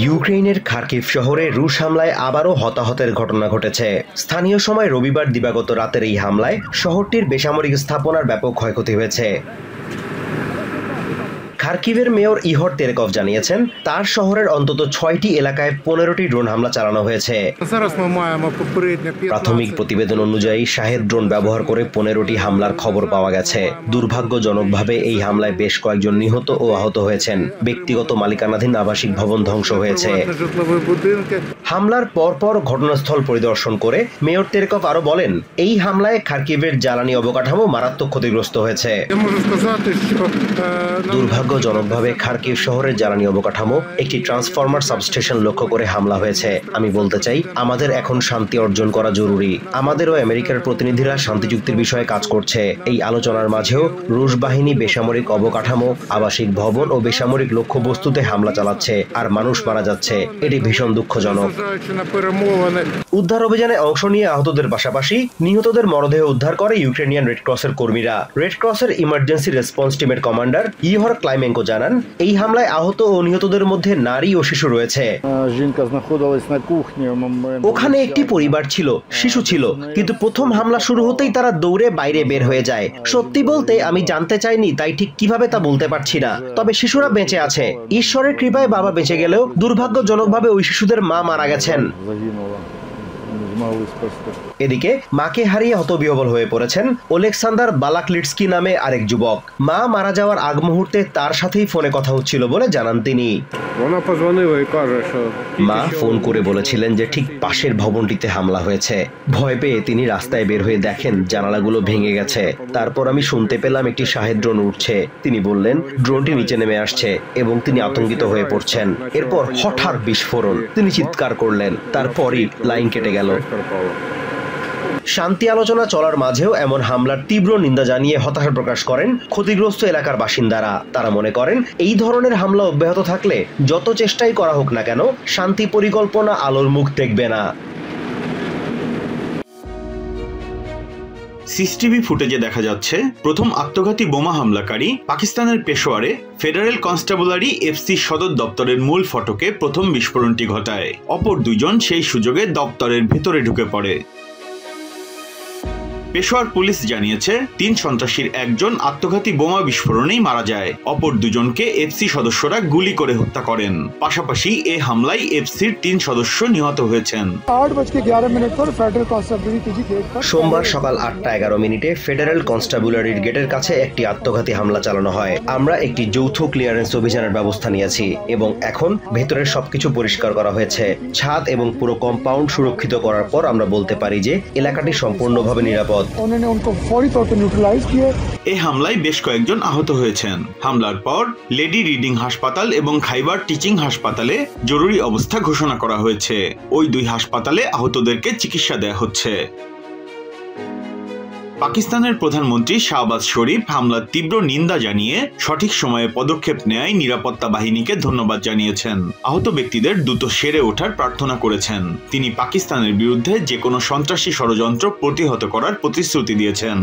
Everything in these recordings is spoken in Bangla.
ইউক্রেনের খার্কিভ শহরে রুশ হামলায় আবারও হতাহতের ঘটনা ঘটেছে। স্থানীয় সময় রবিবার দিবাগত রাতের এই হামলায় শহরটির বেসামরিক স্থাপনার ব্যাপক ক্ষয়ক্ষতি হয়েছে। খার্কিভের মেয়র ইহর তেরেকভ জানিয়েছেন, তার শহরের অন্তত 6টি এলাকায় 15টি ড্রোন হামলা চালানো হয়েছে। প্রাথমিক প্রতিবেদন অনুযায়ী শাহেদ ড্রোন ব্যবহার করে 15টি হামলার খবর পাওয়া গেছে। দুর্ভাগ্যজনকভাবে এই হামলায় বেশ কয়েকজন নিহত ও আহত হয়েছেন। ব্যক্তিগত মালিকানাধীন আবাসিক ভবন ধ্বংস হয়েছে। হামলার পরপর ঘটনাস্থল পরিদর্শন করে মেয়র তেরেকভ আরো বলেন, এই হামলায় খার্কিভের জ্বালানি অবকাঠামো মারাত্মক ক্ষতিগ্রস্ত হয়েছে। দুর্ভাগ্যজনকভাবে খার্কিভ শহরের জ্বালানি অবকাঠামো একটি ট্রান্সফরমার সাবস্টেশন লক্ষ্য করে হামলা হয়েছে। আমি বলতে চাই, আমাদের এখন শান্তি অর্জন করা জরুরি। আমাদের ও আমেরিকার প্রতিনিধিরা শান্তি চুক্তির বিষয়ে কাজ করছে। এই আলোচনার মাঝেও রুশ বাহিনী বেসামরিক অবকাঠামো, আবাসিক ভবন ও বেসামরিক লক্ষ্যবস্তুতে হামলা চালাচ্ছে আর মানুষ মারা যাচ্ছে। এটি ভীষণ দুঃখজনক। উদ্ধার অভিযানে অংশ নিয়ে আহতদের পাশাপাশি নিহতদের মরদেহ উদ্ধার করে ইউক্রেনিয়ান রেড ক্রসের কর্মীরা। রেড ক্রসের ইমার্জেন্সি রেসপন্স টিমের কমান্ডার ইহর ক্লাইমেঙ্কো জানান, এই হামলায় আহত ও নিহতদের মধ্যে নারী ও শিশু রয়েছে। ওখানে একটি পরিবার ছিল, শিশু ছিল, কিন্তু প্রথম হামলা শুরু হতেই তারা দৌড়ে বাইরে বের হয়ে যায়। সত্যি বলতে আমি জানতে চাইনি, তাই ঠিক কিভাবে তা বলতে পারছি না। তবে শিশুরা বেঁচে আছে। ঈশ্বরের কৃপায় বাবা বেঁচে গেলেও দুর্ভাগ্যজনকভাবে ওই শিশুদের মা মারা গেছেন। এদিকে মাকে হারিয়ে হতবিহ্বল হয়ে পড়েছেন ওলেক্সান্দার বালাকলিটস্কি নামে আরেক যুবক। মা মারা যাওয়ার আগ মুহূর্তে তার সাথেই ফোনে কথা হচ্ছিল বলে জানান তিনি। মা ফোন করে বলেছিলেন যে ঠিক পাশের ভবনটিতে হামলা হয়েছে। ভয় পেয়ে তিনি রাস্তায় বের হয়ে দেখেন জানালাগুলো ভেঙে গেছে। তারপর আমি শুনতে পেলাম একটি শাহেদ ড্রোন উঠছে। তিনি বললেন ড্রোনটি নিচে নেমে আসছে এবং তিনি আতঙ্কিত হয়ে পড়ছেন। এরপর হঠাৎ বিস্ফোরণ, তিনি চিৎকার করলেন। তারপরই লাইন কেটে গেল। শান্তি আলোচনা চলার মাঝেও এমন হামলার তীব্র নিন্দা জানিয়ে হতাশা প্রকাশ করেন ক্ষতিগ্রস্ত এলাকার বাসিন্দারা। তারা মনে করেন, এই ধরনের হামলা অব্যাহত থাকলে যত চেষ্টাই করা হোক না কেন, শান্তি পরিকল্পনা আলোর মুখ দেখবে না। সিসিটিভি ফুটেজে দেখা যাচ্ছে, প্রথম আত্মঘাতী বোমা হামলাকারী পাকিস্তানের পেশোয়ারে ফেডারেল কনস্টেবলারি এফসি সদর দপ্তরের মূল ফটকে প্রথম বিস্ফোরণটি ঘটায়। অপর দুজন সেই সুযোগে দপ্তরের ভেতরে ঢুকে পড়ে। পেশোয়ার পুলিশ জানিয়েছে, 3 সন্ত্রাসীর একজন আত্মঘাতী বোমা বিস্ফোরণেই মারা যায়। অপর দুজনকে এফসি সদস্যরা গুলি করে হত্যা করেন। পাশাপাশি এ হামলায় এফসির 3 সদস্য নিহত হয়েছেন। সোমবার সকাল 8:11 ফেডারেল কনস্টেবলারির গেটের কাছে একটি আত্মঘাতী হামলা চালানো হয়। আমরা একটি যৌথ ক্লিয়ারেন্স অভিযানের ব্যবস্থা নিয়েছি এবং এখন ভেতরের সবকিছু পরিষ্কার করা হয়েছে। ছাদ এবং পুরো কম্পাউন্ড সুরক্ষিত করার পর আমরা বলতে পারি যে এলাকাটি সম্পূর্ণভাবে নিরাপদ। এই হামলায় বেশ কয়েকজন আহত হয়েছেন। হামলার পর লেডি রিডিং হাসপাতাল এবং খাইবার টিচিং হাসপাতালে জরুরি অবস্থা ঘোষণা করা হয়েছে। ওই 2 হাসপাতালে আহতদেরকে চিকিৎসা দেয়া হচ্ছে। পাকিস্তানের প্রধানমন্ত্রী শাহবাজ শরীফ হামলার তীব্র নিন্দা জানিয়ে সঠিক সময়ে পদক্ষেপ নেয় নিরাপত্তা বাহিনীকে ধন্যবাদ জানিয়েছেন। আহত ব্যক্তিদের দ্রুত সেরে ওঠার প্রার্থনা করেছেন। তিনি পাকিস্তানের বিরুদ্ধে যে কোনো সন্ত্রাসী ষড়যন্ত্র প্রতিহত করার প্রতিশ্রুতি দিয়েছেন।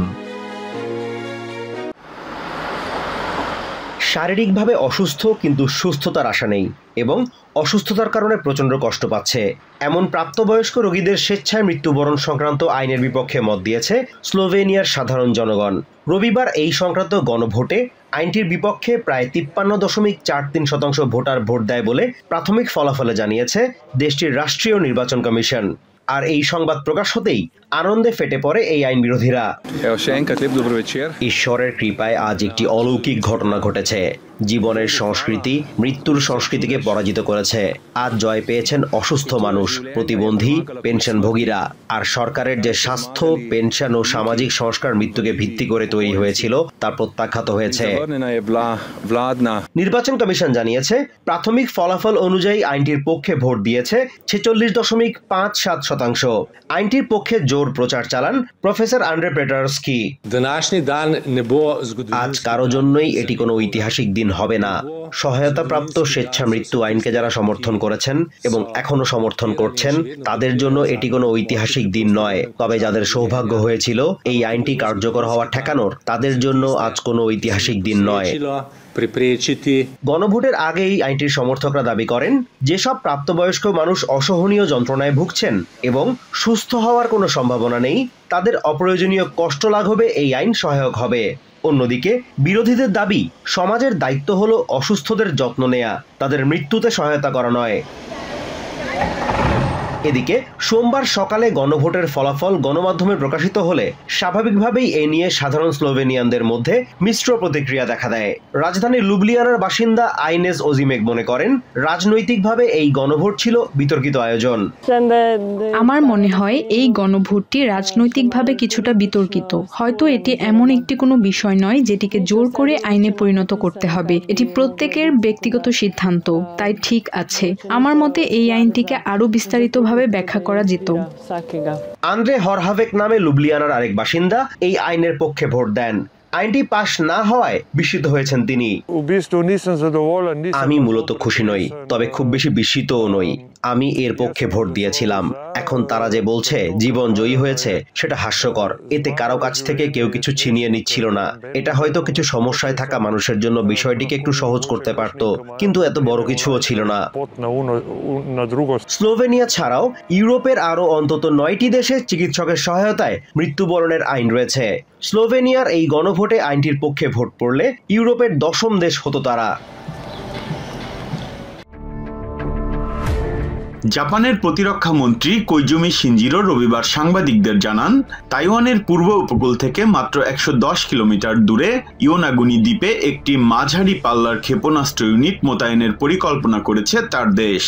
শারীরিকভাবে অসুস্থ কিন্তু সুস্থতার আশা নেই এবং অসুস্থতার কারণে প্রচণ্ড কষ্ট পাচ্ছে এমন প্রাপ্তবয়স্ক রোগীদের স্বেচ্ছায় মৃত্যুবরণ সংক্রান্ত আইনের বিপক্ষে মত দিয়েছে স্লোভেনিয়ার সাধারণ জনগণ। রবিবার এই সংক্রান্ত গণভোটে আইনটির বিপক্ষে প্রায় 53.43% ভোটার ভোট দেয় বলে প্রাথমিক ফলাফলে জানিয়েছে দেশটির রাষ্ট্রীয় নির্বাচন কমিশন। আর এই সংবাদ প্রকাশ হতেই আনন্দে ফেটে পড়ে এই আইন বিরোধীরা। ঈশ্বরের কৃপায় আজ একটি অলৌকিক ঘটনা ঘটেছে। জীবনের সংস্কৃতি মৃত্যুর সংস্কৃতিকে পরাজিত করেছে। আজ জয় পেয়েছেন অসুস্থ মানুষ, প্রতিবন্ধী, পেনশনভোগীরা। আর সরকারের যে স্বাস্থ্য, পেনশন ও সামাজিক সংস্কার মৃত্যুকে ভিত্তি করে তৈরি হয়েছিল তা প্রত্যাখ্যাত হয়েছে। নির্বাচন কমিশন জানিয়েছে, প্রাথমিক ফলাফল অনুযায়ী আইনটির পক্ষে ভোট দিয়েছে 46.57%। আইনটির পক্ষে জোর প্রচার চালান প্রফেসর আন্দ্রে পেটারস্কি। আজ কারো জন্যই এটি কোনো ঐতিহাসিক দিন দিন হবে না। সহায়তাপ্রাপ্ত স্বেচ্ছা মৃত্যু আইনকে যারা সমর্থন করেছেন এবং এখনো সমর্থন করছেন তাদের জন্য এটি কোনো ঐতিহাসিক দিন নয়, তবে যাদের সৌভাগ্য হয়েছিল এই আইনটি কার্যকর হওয়া ঠেকানোর তাদের জন্য আজ কোনো ঐতিহাসিক দিন নয়। গণভোটের আগেই আইনটির সমর্থকরা দাবি করেন যেসব প্রাপ্তবয়স্ক মানুষ অসহনীয় যন্ত্রণায় ভুগছেন এবং সুস্থ হওয়ার কোনো সম্ভাবনা নেই তাদের অপ্রয়োজনীয় কষ্ট লাঘবে এই আইন সহায়ক হবে। অন্যদিকে বিরোধীদের দাবি সমাজের দায়িত্ব হলো অসুস্থদের যত্ন নেয়া, তাদের মৃত্যুতে সহায়তা করা নয়। এদিকে সোমবার সকালে গণভোটের ফলাফল গণমাধ্যমে প্রকাশিত হলে স্বাভাবিকভাবেই এ নিয়ে সাধারণ স্লোভেনিয়ানদের মধ্যে মিশ্র প্রতিক্রিয়া দেখা দেয়। রাজধানী লুবলিয়ানার বাসিন্দা আইনেস ওজিমেক মনে করেন রাজনৈতিকভাবে এই গণভোট ছিল বিতর্কিত আয়োজন। আমার মনে হয় এই গণভোটটি রাজনৈতিকভাবে কিছুটা বিতর্কিত। হয়তো এটি এমন একটি কোনো বিষয় নয় যেটিকে জোর করে আইনে পরিণত করতে হবে। এটি প্রত্যেকের ব্যক্তিগত সিদ্ধান্ত, তাই ঠিক আছে। আমার মতে এই আইনটিকে আরো বিস্তারিত ব্যাখ্যা করা যেত। আন্দ্রে হরহাভেক নামে লুবলিয়ানার আরেক বাসিন্দা এই আইনের পক্ষে ভোট দেন। আইনটি পাশ না হওয়ায় বিস্মিত হয়েছেন তিনি। আমি মূলত খুশি নই, তবে খুব বেশি বিস্মিতও নই। আমি এর পক্ষে ভোট দিয়েছিলাম। এখন তারা যে বলছে জীবন জয়ী হয়েছে সেটা হাস্যকর। এতে কারো কাছ থেকে কেউ কিছু ছিনিয়ে নিচ্ছিল না। এটা হয়তো কিছু সমস্যায় থাকা মানুষের জন্য বিষয়টিকে একটু সহজ করতে পারত, কিন্তু এত বড় কিছুও ছিল না। স্লোভেনিয়া ছাড়াও ইউরোপের আরো অন্তত 9টি দেশে চিকিৎসকের সহায়তায় মৃত্যুবরণের আইন রয়েছে। স্লোভেনিয়ার এই গণভোটে আইনটির পক্ষে ভোট পড়লে ইউরোপের 10ম দেশ হতো তারা। জাপানের প্রতিরক্ষা মন্ত্রী কোইজুমি শিনজিরো রবিবার সাংবাদিকদের জানান তাইওয়ানের পূর্ব উপকূল থেকে মাত্র 110 কিলোমিটার দূরে ইয়োনাগুনি দ্বীপে একটি মাঝারি পাল্লার ক্ষেপণাস্ত্র ইউনিট মোতায়েনের পরিকল্পনা করেছে তার দেশ।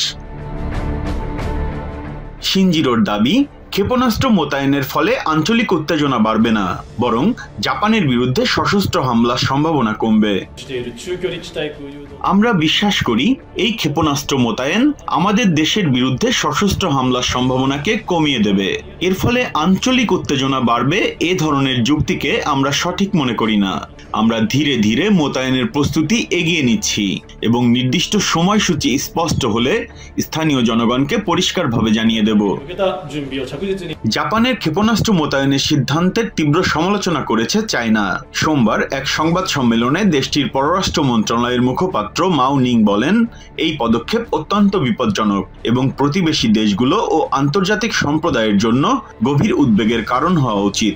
শিনজিরোর দাবি ক্ষেপণাস্ত্র মোতায়েনের ফলে আঞ্চলিক উত্তেজনা বাড়বে না, বরং জাপানের বিরুদ্ধে সশস্ত্র হামলার সম্ভাবনা কমবে। আমরা বিশ্বাস করি এই ক্ষেপণাস্ত্র মোতায়েন আমাদের দেশের বিরুদ্ধে সশস্ত্র হামলার সম্ভাবনাকে কমিয়ে দেবে। এর ফলে আঞ্চলিক উত্তেজনা বাড়বে এ ধরনের যুক্তিকে আমরা সঠিক মনে করি না। আমরা ধীরে ধীরে মোতায়েনের প্রস্তুতি এগিয়ে নিচ্ছি এবং নির্দিষ্ট সময়সূচি স্পষ্ট হলে স্থানীয় জনগণকে পরিষ্কারভাবে জানিয়ে দেব। জাপানের ক্ষেপণাস্ত্র মোতায়েনের সিদ্ধান্তের তীব্র সমালোচনা করেছে চায়না। সোমবার এক সংবাদ সম্মেলনে দেশটির পররাষ্ট্র মন্ত্রণালয়ের মুখপাত্র মাও নিং বলেন এই পদক্ষেপ অত্যন্ত বিপজ্জনক এবং প্রতিবেশী দেশগুলো ও আন্তর্জাতিক সম্প্রদায়ের জন্য গভীর উদ্বেগের কারণ হওয়া উচিত।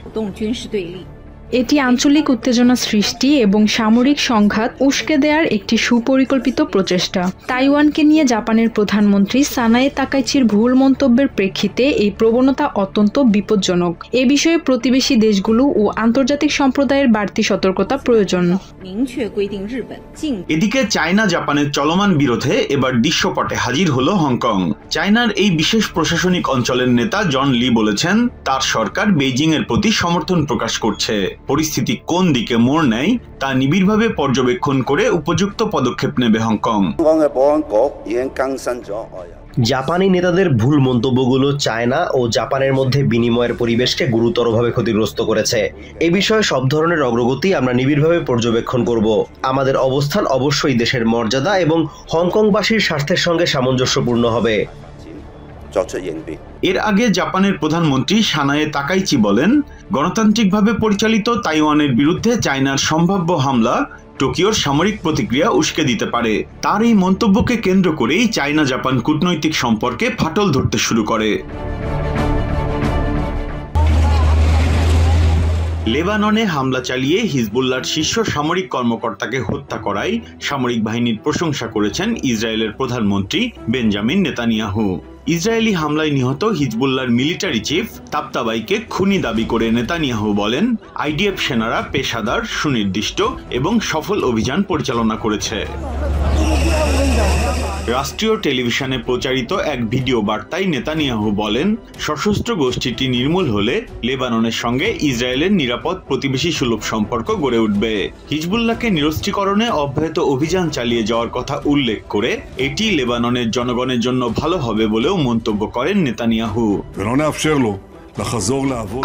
এটি আঞ্চলিক উত্তেজনা সৃষ্টি এবং সামরিক সংঘাত উস্কে দেওয়ার একটি সুপরিকল্পিত প্রচেষ্টা। তাইওয়ানকে নিয়ে জাপানের প্রধানমন্ত্রী সানায়ে তাকাইচির ভুল মন্তব্যের প্রেক্ষিতে এই প্রবণতা অত্যন্ত বিপজ্জনক। এ বিষয়ে প্রতিবেশী দেশগুলো ও আন্তর্জাতিক সম্প্রদায়ের বাড়তি সতর্কতা প্রয়োজন। এদিকে চায়না জাপানের চলমান বিরোধে এবার দৃশ্যপটে হাজির হলো হংকং। চায়নার এই বিশেষ প্রশাসনিক অঞ্চলের নেতা জন লি বলেছেন তার সরকার বেইজিং এর প্রতি সমর্থন প্রকাশ করছে। পরিস্থিতি কোন দিকে মোড় নেয় তা নিবিড়ভাবে পর্যবেক্ষণ করে উপযুক্ত পদক্ষেপ নেবে হংকং। জাপানি নেতাদের ভুল মন্তব্যগুলো চায়না ও জাপানের মধ্যে বিনিময়ের পরিবেশকে গুরুতরভাবে ক্ষতিগ্রস্ত করেছে। এ বিষয়ে সব ধরনের অগ্রগতি আমরা নিবিড়ভাবে পর্যবেক্ষণ করব। আমাদের অবস্থান অবশ্যই দেশের মর্যাদা এবং হংকংবাসীর স্বার্থের সঙ্গে সামঞ্জস্যপূর্ণ হবে। এর আগে জাপানের প্রধানমন্ত্রী সানায়ে তাকাইচি বলেন গণতান্ত্রিকভাবে পরিচালিত তাইওয়ানের বিরুদ্ধে চায়নার সম্ভাব্য হামলা টোকিওর সামরিক প্রতিক্রিয়া উস্কে দিতে পারে। তার এই মন্তব্যকে কেন্দ্র করেই চায়না জাপান কূটনৈতিক সম্পর্কে ফাটল ধরতে শুরু করে। লেবাননে হামলা চালিয়ে হিজবুল্লাহর শীর্ষ সামরিক কর্মকর্তাকে হত্যা করায় সামরিক বাহিনীর প্রশংসা করেছেন ইসরায়েলের প্রধানমন্ত্রী বেঞ্জামিন নেতানিয়াহু। ইসরায়েলি হামলায় নিহত হিজবুল্লাহর মিলিটারি চিফ তাবতাবাইকে খুনি দাবি করে নেতানিয়াহু বলেন আইডিএফ সেনারা পেশাদার, সুনির্দিষ্ট এবং সফল অভিযান পরিচালনা করেছে। রাষ্ট্রীয় টেলিভিশনে প্রচারিত এক ভিডিও বার্তায় নেতানিয়াহু বলেন সশস্ত্র গোষ্ঠীটি নির্মূল হলে লেবাননের সঙ্গে ইসরায়েলের নিরাপদ প্রতিবেশী সুলভ সম্পর্ক গড়ে উঠবে। হিজবুল্লাহকে নিরস্ত্রীকরণে অব্যাহত অভিযান চালিয়ে যাওয়ার কথা উল্লেখ করে এটি লেবাননের জনগণের জন্য ভালো হবে বলেও মন্তব্য করেন নেতানিয়াহু।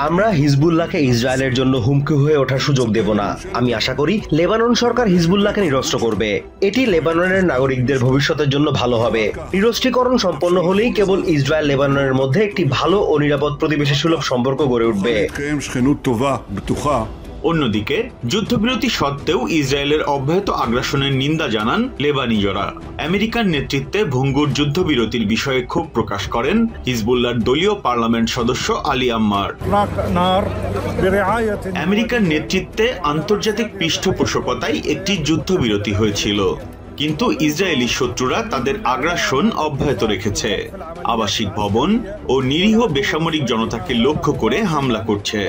আমরা হিজবুল্লাহকে ইসরায়েলের জন্য হুমকি হয়ে ওঠার সুযোগ দেব না। আমি আশা করি লেবানন সরকার হিজবুল্লাহকে নিরস্ত্র করবে। এটি লেবাননের নাগরিকদের ভবিষ্যতের জন্য ভালো হবে। নিরস্ত্রীকরণ সম্পন্ন হলেই কেবল ইসরায়েল লেবাননের মধ্যে একটি ভালো ও নিরাপদ প্রতিবেশী সুলভ সম্পর্ক গড়ে উঠবে। অন্যদিকে যুদ্ধবিরতি সত্ত্বেও ইসরায়েলের অব্যাহত আগ্রাসনের নিন্দা জানান লেবানিজরা। আমেরিকার নেতৃত্বে ভঙ্গুর যুদ্ধবিরতির বিষয়ে ক্ষোভ প্রকাশ করেন হিজবুল্লাহর দলীয় পার্লামেন্ট সদস্য আলী আম্মার। আমেরিকার নেতৃত্বে আন্তর্জাতিক পৃষ্ঠপোষকতায় একটি যুদ্ধবিরতি হয়েছিল, কিন্তু ইসরায়েলি শত্রুরা তাদের আগ্রাসন অব্যাহত রেখেছে। আবাসিক ভবন ও নিরীহ বেসামরিক জনতাকে লক্ষ্য করে হামলা করছে।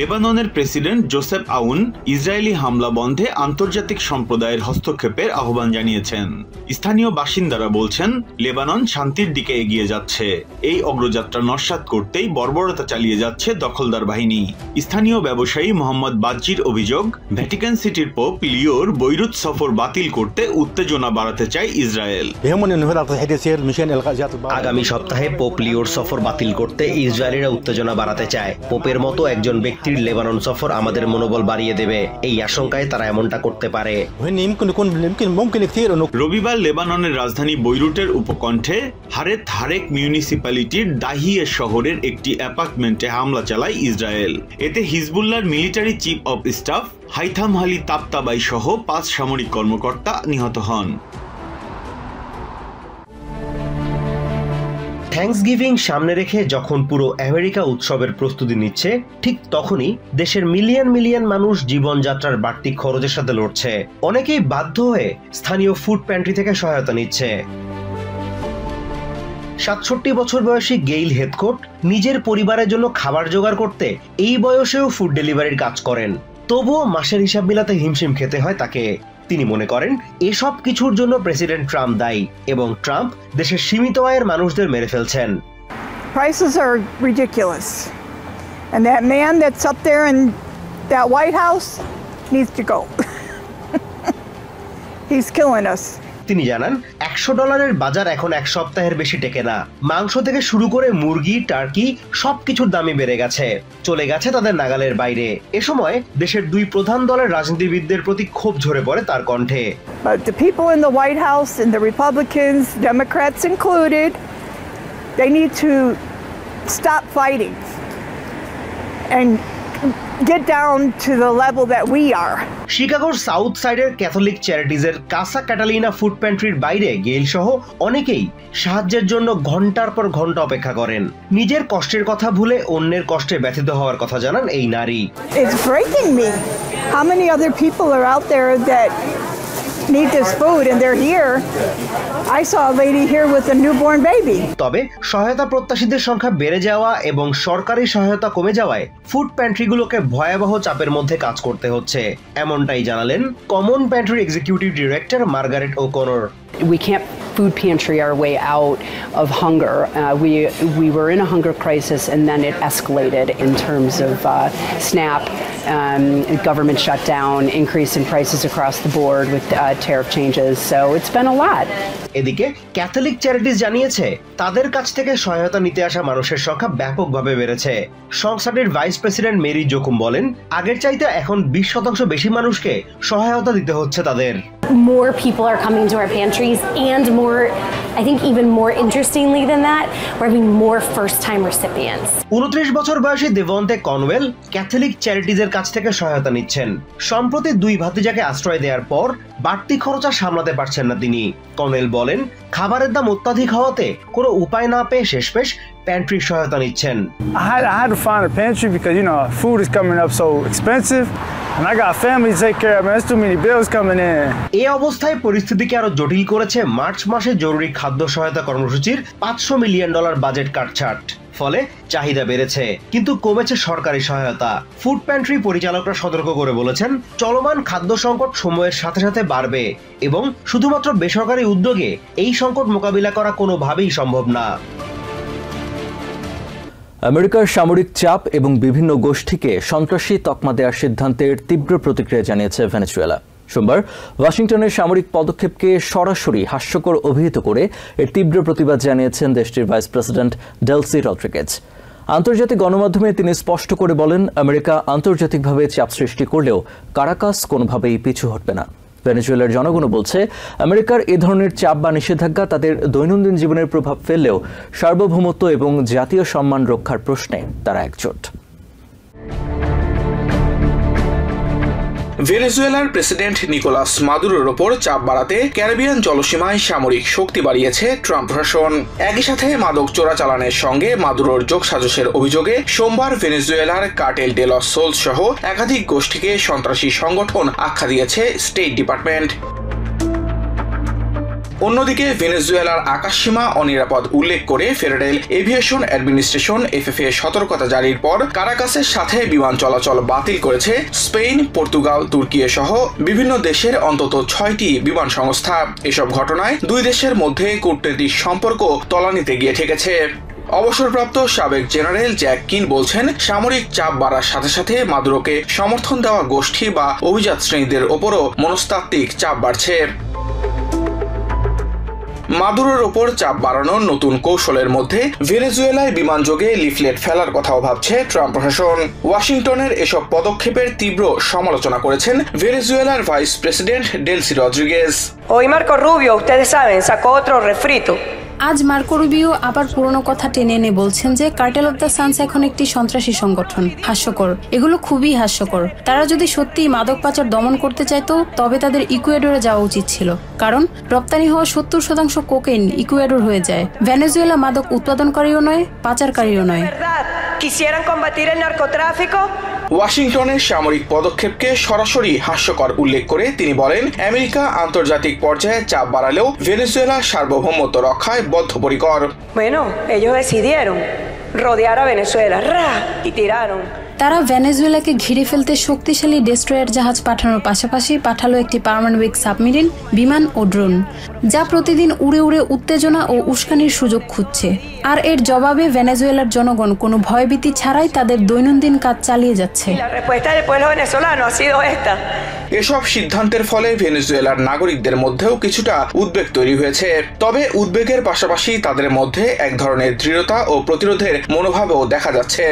লেবাননের প্রেসিডেন্ট জোসেফ আউন ইসরায়েলি হামলা বন্ধে আন্তর্জাতিক সম্প্রদায়ের হস্তক্ষেপের আহ্বান জানিয়েছেন। স্থানীয় বাসিন্দারা বলছেন লেবানন শান্তির দিকে এগিয়ে যাচ্ছে। এই অগ্রযাত্রা নস্যাৎ করতেই বর্বরতা চালিয়ে যাচ্ছে দখলদার বাহিনী। স্থানীয় ব্যবসায়ী মোহাম্মদ বাজ্জির অভিযোগ, ভ্যাটিকান সিটির পোপ লিওর বৈরুত সফর বাতিল করতে উত্তেজনা বাড়াতে চায় ইসরায়েল। আগামী সপ্তাহে পোপ লিওর সফর বাতিল করতে ইসরায়েলিরা উত্তেজনা বাড়াতে চায়। পোপের মতো একজন ব্যক্তির লেবানন সফর আমাদের মনোবল বাড়িয়ে দেবে, এই আশঙ্কায় তারা এমনটা করতে পারে। রবিবার লেবাননের রাজধানী বৈরুটের উপকণ্ঠে হারেক মিউনিসিপ্যালিটির দাহিয়ে শহরের একটি অ্যাপার্টমেন্টে হামলা চালায় ইসরায়েল। এতে হিজবুল্লাহর military chief of staff Haytham Ali Tabatabai সহ 5 সামরিক কর্মকর্তা নিহত হন। থ্যাঙ্কসগিভিং সামনে রেখে যখন পুরো আমেরিকা উৎসবের প্রস্তুতি নিচ্ছে, ঠিক তখনই দেশের মিলিয়ন মিলিয়ন মানুষ জীবনযাত্রার বাড়তি খরচের সাথে লড়ছে। অনেকেই বাধ্য হয়ে স্থানীয় ফুড প্যান্ট্রি থেকে সহায়তা নিচ্ছে। 67 বছর বয়সী গেইল হেথকোট নিজের পরিবারের জন্য খাবার জোগাড় করতে এই বয়সেও ফুড ডেলিভারির কাজ করেন। তবুও মাসের হিসাব মিলাতে হিমশিম খেতে হয় তাকে। তিনি মনে করেন এসব কিছুর জন্য প্রেসিডেন্ট ট্রাম্প দায়ী এবং ট্রাম্প দেশের সীমিত আয়ের মানুষদের মেরে ফেলছেন। Prices are ridiculous. And that man that's up there in that White House needs to go. He's killing us. তিনি জানান $100 বাজার এখন এক সপ্তাহের বেশি টেকে না। মাংস থেকে শুরু করে মুরগি, টার্কি সবকিছুর দামই বেড়ে গেছে, চলে গেছে তাদের নাগালের বাইরে। এ সময় দেশের 2 প্রধান দলের রাজনীতিবিদদের প্রতি ক্ষোভ ঝরে পড়ে তার কণ্ঠে। But the people in the White House and the Republicans, Democrats included, they need to stop fighting and get down to the level that we are. শিকাগোর সাউথ সাইডের ক্যাথলিক চ্যারিটিজের কাসা ক্যাটালিনা ফুড প্যান্ট্রির বাইরে গেইল সহ অনেকেই সাহায্যের জন্য ঘন্টার পর ঘন্টা অপেক্ষা করেন। নিজের কষ্টের কথা ভুলে অন্যের কষ্টে ব্যথিত হওয়ার কথা জানান এই নারী। It's breaking me. How many other people are out there that need this food and they're here? I saw a lady here with a newborn baby. তবে সহায়তা প্রত্যাশীদের সংখ্যা বেড়ে যাওয়া এবং সরকারি সহায়তা কমে যাওয়ায় ফুড প্যান্ট্রিগুলোকে ভয়াবহ চাপের মধ্যে কাজ করতে হচ্ছে, এমনটাই জানালেন Common Pantry executive director Margaret O'Connor. We can't food pantry our way out of hunger. We were in a hunger crisis and then it escalated in terms of SNAP, government shutdown, increase in prices across the board with tariff changes. So it's been a lot. এদিকে ক্যাথলিক চ্যারিটিজ জানিয়েছে তাদের কাছ থেকে সহায়তা নিতে আসা মানুষের সংখ্যা ব্যাপকভাবে বেড়েছে। সংস্থাটির ভাইস প্রেসিডেন্ট মেরি জোকুম বলেন, আগের চাইতে এখন 20% বেশি মানুষকে সহায়তা দিতে হচ্ছে তাদের। More people are coming to our pantries and more, I think even more interestingly than that, we're having more first-time recipients. 29 বছর বয়সী দেভন্তে কনওয়েল ক্যাথলিক চ্যারিটিজের কাছ থেকে সহায়তা নিচ্ছেন। সম্প্রতি 2 ভাতিজাকে আশ্রয় দেওয়ার পর বাড়তি খরচ আর সামলাতে পারছেন না তিনি। কনওয়েল বলেন, খাবারের দাম অত্যাধিক হওয়াতে কোনো উপায় না পেয়ে শেষমেশ প্যান্ট্রির সহায়তা নিচ্ছেন। I had to find a pantry because food is coming up so expensive. And I got a family to take care of, man. There's too many bills coming in. এই অবস্থায় পরিস্থিতিকে আরো জটিল করেছে মার্চ মাসে জরুরি খাদ্য সহায়তা কর্মসূচির $500 মিলিয়ন বাজেট কাটছাট। ফলে চাহিদা বেড়েছে কিন্তু কমেছে সরকারি সহায়তা। ফুড প্যান্ট্রি পরিচালকরা সতর্ক করে বলেছেন, চলমান খাদ্য সংকট সময়ের সাথে সাথে বাড়বে এবং শুধুমাত্র বেসরকারি উদ্যোগে এই সংকট মোকাবিলা করা কোনোভাবেই সম্ভব না। আমেরিকার সামরিক চাপ এবং বিভিন্ন গোষ্ঠীকে সন্ত্রাসী তকমা দেওয়ার সিদ্ধান্তের তীব্র প্রতিক্রিয়া জানিয়েছে ভেনেজুয়েলা। সোমবার ওয়াশিংটনের সামরিক পদক্ষেপকে সরাসরি হাস্যকর অভিহিত করে এর তীব্র প্রতিবাদ জানিয়েছেন দেশটির ভাইস প্রেসিডেন্ট ডেলসি রদ্রিগেজ। আন্তর্জাতিক গণমাধ্যমে তিনি স্পষ্ট করে বলেন, আমেরিকা আন্তর্জাতিকভাবে চাপ সৃষ্টি করলেও কারাকাস কোনোভাবেই পিছু হটবে না। ভেনেজুয়েলার জনগণও বলছে, আমেরিকার এ ধরনের চাপ বা নিষেধাজ্ঞা তাদের দৈনন্দিন জীবনের প্রভাব ফেললেও সার্বভৌমত্ব এবং জাতীয় সম্মান রক্ষার প্রশ্নে তারা একজোট। ভেনেজুয়েলার প্রেসিডেন্ট নিকোলাস মাদুরোর ওপর চাপ বাড়াতে ক্যারিবিয়ান জলসীমায় সামরিক শক্তি বাড়িয়েছে ট্রাম্প প্রশাসন। একই সাথে মাদক চোরাচালানের সঙ্গে মাদুরোর যোগসাজশের অভিযোগে সোমবার ভেনেজুয়েলার কার্টেল ডে লস সোলস সহ একাধিক গোষ্ঠীকে সন্ত্রাসী সংগঠন আখ্যা দিয়েছে স্টেট ডিপার্টমেন্ট। অন্যদিকে ভেনেজুয়েলার আকাশসীমা অনিরাপদ উল্লেখ করে ফেডারেল এভিয়েশন অ্যাডমিনিস্ট্রেশন এফএফএ সতর্কতা জারির পর কারাকাসের সাথে বিমান চলাচল বাতিল করেছে স্পেন, পর্তুগাল, তুর্কি সহ বিভিন্ন দেশের অন্তত 6টি বিমান সংস্থা। এসব ঘটনায় দুই দেশের মধ্যে কূটনৈতিক সম্পর্ক তলানিতে গিয়ে ঠেকেছে। অবসরপ্রাপ্ত সাবেক জেনারেল জ্যাক কিন বলছেন, সামরিক চাপ বাড়ার সাথে সাথে মাদুরোকে সমর্থন দেওয়া গোষ্ঠী বা অভিজাত শ্রেণীদের ওপরও মনস্তাত্ত্বিক চাপ বাড়ছে। মাদুরোর ওপর চাপ বাড়ানোর নতুন কৌশলের মধ্যে ভেনেজুয়েলায় বিমানযোগে লিফলেট ফেলার কথাও ভাবছে ট্রাম্প প্রশাসন। ওয়াশিংটনের এসব পদক্ষেপের তীব্র সমালোচনা করেছেন ভেনেজুয়েলার vice president Delcy Rodriguez. Hoy Marco Rubio, ustedes saben, sacó otro refrito. আজ মার্কো রুবিও আবার পুরনো কথা টেনে এনে বলছেন যে কার্টেল অফ দ্য সানস এখন একটি সন্ত্রাসী সংগঠন। হাস্যকর, এগুলো খুবই হাস্যকর। তারা যদি সত্যিই মাদক পাচার দমন করতে চাইতো তবে তাদের ইকুয়েডরে যাওয়া উচিত ছিল, কারণ রপ্তানি হওয়া 70% কোকেইন ইকুয়েডর হয়ে যায়। ভেনেজুয়েলা মাদক উৎপাদনকারীও নয়, পাচারকারীও নয়। ওয়াশিংটনের সামরিক পদক্ষেপকে সরাসরি হাস্যকর উল্লেখ করে তিনি বলেন, আমেরিকা আন্তর্জাতিক পর্যায়ে চাপ বাড়ালেও ভেনেজুয়েলা সার্বভৌমত্ব রক্ষায় বদ্ধপরিকর। Bueno, ellos decidieron rodear a Venezuela, y tiraron. তারা ভেনেজুয়েলাকে ঘিরে ফেলতে শক্তিশালী ডেস্ট্রয়ার জাহাজ পাঠানোর পাশাপাশি পাঠালো একটি পারমাণবিক সাবমেরিন, বিমান ও ড্রোন, যা প্রতিদিন উড়ে উড়ে উত্তেজনা ও উস্কানির সুযোগ খুঁজছে। আর এর জবাবে ভেনেজুয়েলার জনগণ কোনো ভয়ভীতি ছাড়াই তাদের দৈনন্দিন কাজ চালিয়ে যাচ্ছে। এসব সিদ্ধান্তের ফলে ভেনেজুয়েলার নাগরিকদের মধ্যেও কিছুটা উদ্বেগ তৈরি হয়েছে। তবে উদ্বেগের পাশাপাশি তাদের মধ্যে এক ধরনের দৃঢ়তা ও প্রতিরোধের মনোভাবও দেখা যাচ্ছে।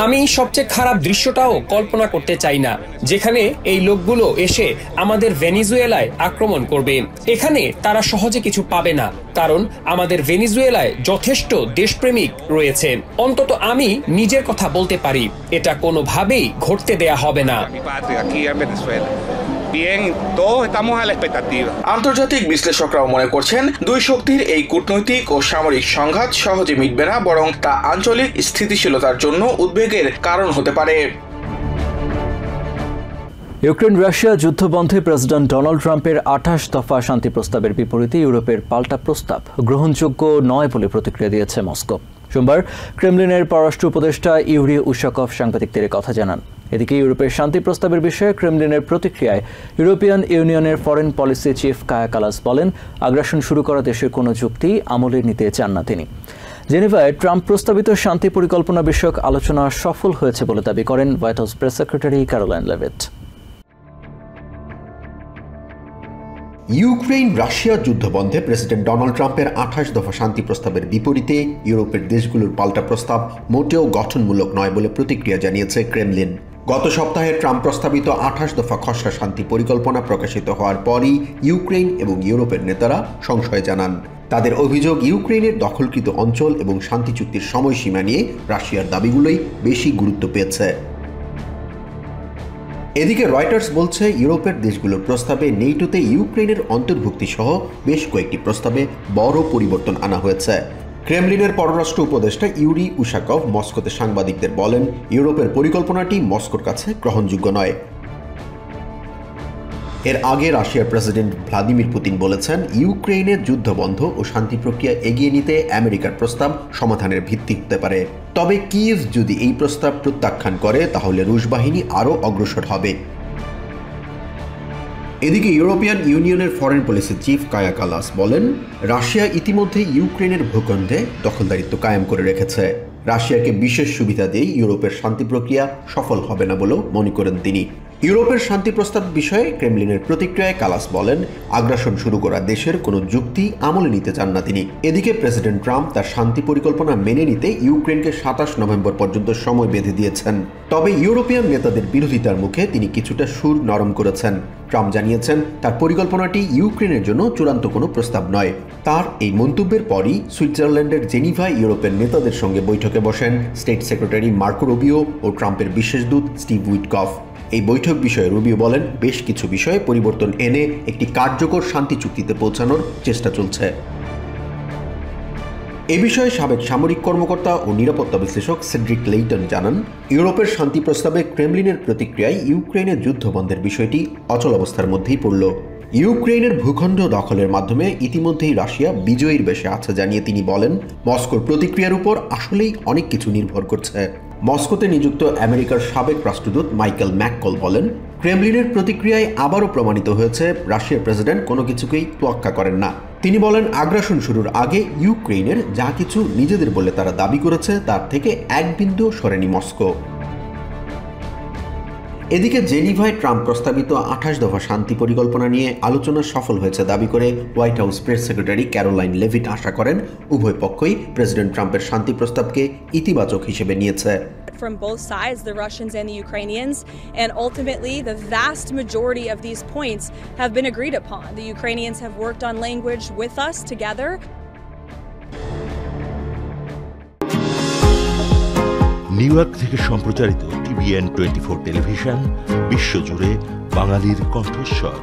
আমি সবচেয়ে খারাপ দৃশ্যটাও কল্পনা করতে চাই না, যেখানে এই লোকগুলো এসে আমাদের ভেনেজুয়েলায় আক্রমণ করবে। এখানে তারা সহজে কিছু পাবে না, কারণ আমাদের ভেনেজুয়েলায় যথেষ্ট দেশপ্রেমিক রয়েছে। অন্তত আমি নিজের কথা বলতে পারি, এটা কোনোভাবেই ঘটতে দেয়া হবে না। আন্তর্জাতিক বিশ্লেষকরাও মনে করছেন, দুই শক্তির এই কূটনৈতিক ও সামরিক সংঘাত সহজে মিটবে না, বরং তা আঞ্চলিক স্থিতিশীলতার জন্য উদ্বেগের কারণ হতে পারে। ইউক্রেন রাশিয়া যুদ্ধ বন্ধে প্রেসিডেন্ট ডোনাল্ড ট্রাম্পের 28 দফা শান্তি প্রস্তাবের বিপরীতে ইউরোপের পাল্টা প্রস্তাব গ্রহণযোগ্য নয় বলে প্রতিক্রিয়া দিয়েছে মস্কো। সোমবার ক্রেমলিনের পররাষ্ট্র উপদেষ্টা ইউরি উশাকভ সাংবাদিকদের কথা জানান। এদিকে ইউরোপের শান্তি প্রস্তাবের বিষয়ে ক্রেমলিনের প্রতিক্রিয়ায় ইউরোপিয়ান ইউনিয়নের ফরেন পলিসি চিফ কায়া কালাস বলেন, আগ্রাসন শুরু করা দেশের কোনো যুক্তি আমলে নিতে চান না তিনি। জেনেভায় ট্রাম্প প্রস্তাবিত শান্তি পরিকল্পনা বিষয়ক আলোচনা সফল হয়েছে বলে দাবি করেন White House press secretary Karoline Leavitt. Ukraine Russia যুদ্ধবন্ধে প্রেসিডেন্ট ডোনাল্ড ট্রাম্পের 28 দফা শান্তি প্রস্তাবের বিপরীতে ইউরোপের দেশগুলোর পাল্টা প্রস্তাব মোটেও গঠনমূলক নয় বলে প্রতিক্রিয়া জানিয়েছে ক্রেমলিন। গত সপ্তাহে ট্রাম্প প্রস্তাবিত 28 দফা খসড়া শান্তি পরিকল্পনা প্রকাশিত হওয়ার পরই ইউক্রেন এবং ইউরোপের নেতারা সংশয় জানান। তাদের অভিযোগ, ইউক্রেনের দখলকৃত অঞ্চল এবং শান্তি চুক্তির সময়সীমা নিয়ে রাশিয়ার দাবিগুলোই বেশি গুরুত্ব পেয়েছে। এদিকে রয়টার্স বলছে, ইউরোপের দেশগুলোর প্রস্তাবে নেটোতে ইউক্রেনের অন্তর্ভুক্তি সহ বেশ কয়েকটি প্রস্তাবে বড় পরিবর্তন আনা হয়েছে। ক্রেমলিনের পররাষ্ট্র উপদেষ্টা ইউরি উশাকভ মস্কোতে সাংবাদিকদের বলেন, ইউরোপের পরিকল্পনাটি মস্কোর কাছে গ্রহণযোগ্য নয়। এর আগে রাশিয়ার প্রেসিডেন্ট ভ্লাদিমির পুতিন বলেছেন, ইউক্রেনের যুদ্ধবন্ধ ও শান্তি প্রক্রিয়া এগিয়ে নিতে আমেরিকার প্রস্তাব সমাধানের ভিত্তি হতে পারে। তবে কিয়েভ যদি এই প্রস্তাব প্রত্যাখ্যান করে তাহলে রুশ বাহিনী আরও অগ্রসর হবে। এদিকে ইউরোপিয়ান ইউনিয়নের ফরেন পলিসি চিফ কায়া কালাস বলেন, রাশিয়া ইতিমধ্যে ইউক্রেনের ভূখণ্ডে দখলদারিত্ব কায়েম করে রেখেছে। রাশিয়াকে বিশেষ সুবিধা দিয়ে ইউরোপের শান্তি প্রক্রিয়া সফল হবে না বলেও মনে করেন তিনি। ইউরোপের শান্তি প্রস্তাব বিষয়ে ক্রেমলিনের প্রতিক্রিয়ায় কালাস বলেন, আগ্রাসন শুরু করা দেশের কোনো যুক্তি আমলে নিতে চান না তিনি। এদিকে প্রেসিডেন্ট ট্রাম্প তার শান্তি পরিকল্পনা মেনে নিতে ইউক্রেনকে 27 নভেম্বর পর্যন্ত সময় বেঁধে দিয়েছেন। তবে ইউরোপিয়ান নেতাদের বিরোধিতার মুখে তিনি কিছুটা সুর নরম করেছেন। ট্রাম্প জানিয়েছেন তার পরিকল্পনাটি ইউক্রেনের জন্য চূড়ান্ত কোনো প্রস্তাব নয়। তার এই মন্তব্যের পরই সুইজারল্যান্ডের জেনিভায় ইউরোপের নেতাদের সঙ্গে বৈঠকে বসেন স্টেট সেক্রেটারি মার্কো রুবিও ও ট্রাম্পের বিশেষ দূত স্টিভ উইটকফ। এই বৈঠক বিষয়ে রুবিও বলেন, বেশ কিছু বিষয়ে পরিবর্তন এনে একটি কার্যকর শান্তি চুক্তিতে পৌঁছানোর চেষ্টা চলছে। এ বিষয়ে সাবেক সামরিক কর্মকর্তা ও নিরাপত্তা বিশ্লেষক সেড্রিক লেইটন জানান, ইউরোপের শান্তি প্রস্তাবে ক্রেমলিনের প্রতিক্রিয়ায় ইউক্রেনের যুদ্ধবন্ধের বিষয়টি অচল অবস্থার মধ্যেই পড়ল। ইউক্রেনের ভূখণ্ড দখলের মাধ্যমে ইতিমধ্যেই রাশিয়া বিজয়ীর বেশে আছে জানিয়ে তিনি বলেন, মস্কোর প্রতিক্রিয়ার উপর আসলেই অনেক কিছু নির্ভর করছে। মস্কোতে নিযুক্ত আমেরিকার সাবেক রাষ্ট্রদূত মাইকেল ম্যাককল বলেন, ক্রেমলিনের প্রতিক্রিয়ায় আবারও প্রমাণিত হয়েছে রাশিয়ার প্রেসিডেন্ট কোনো কিছুকেই তোয়াক্কা করেন না। তিনি বলেন, আগ্রাসন শুরুর আগে ইউক্রেনের যা কিছু নিজেদের বলে তারা দাবি করেছে তার থেকে এক বিন্দু সরেনি মস্কো। এদিকে জেনিভায় ট্রাম্প প্রস্তাবিত 28 দফা শান্তি পরিকল্পনা নিয়ে আলোচনা সফল হয়েছে দাবি করে White House press secretary Karoline Leavitt আশা করেন উভয় পক্ষই প্রেসিডেন্ট ট্রাম্পের শান্তি প্রস্তাবকে ইতিবাচক হিসেবে নিয়েছে। From both sides, the Russians and the Ukrainians, and ultimately the vast majority of these points have been agreed upon. The Ukrainians have worked on language with us together. New York থেকে সম্প্রচারিত TVN 24 টেলিভিশন বিশ্বজুড়ে বাঙালির কণ্ঠস্বর।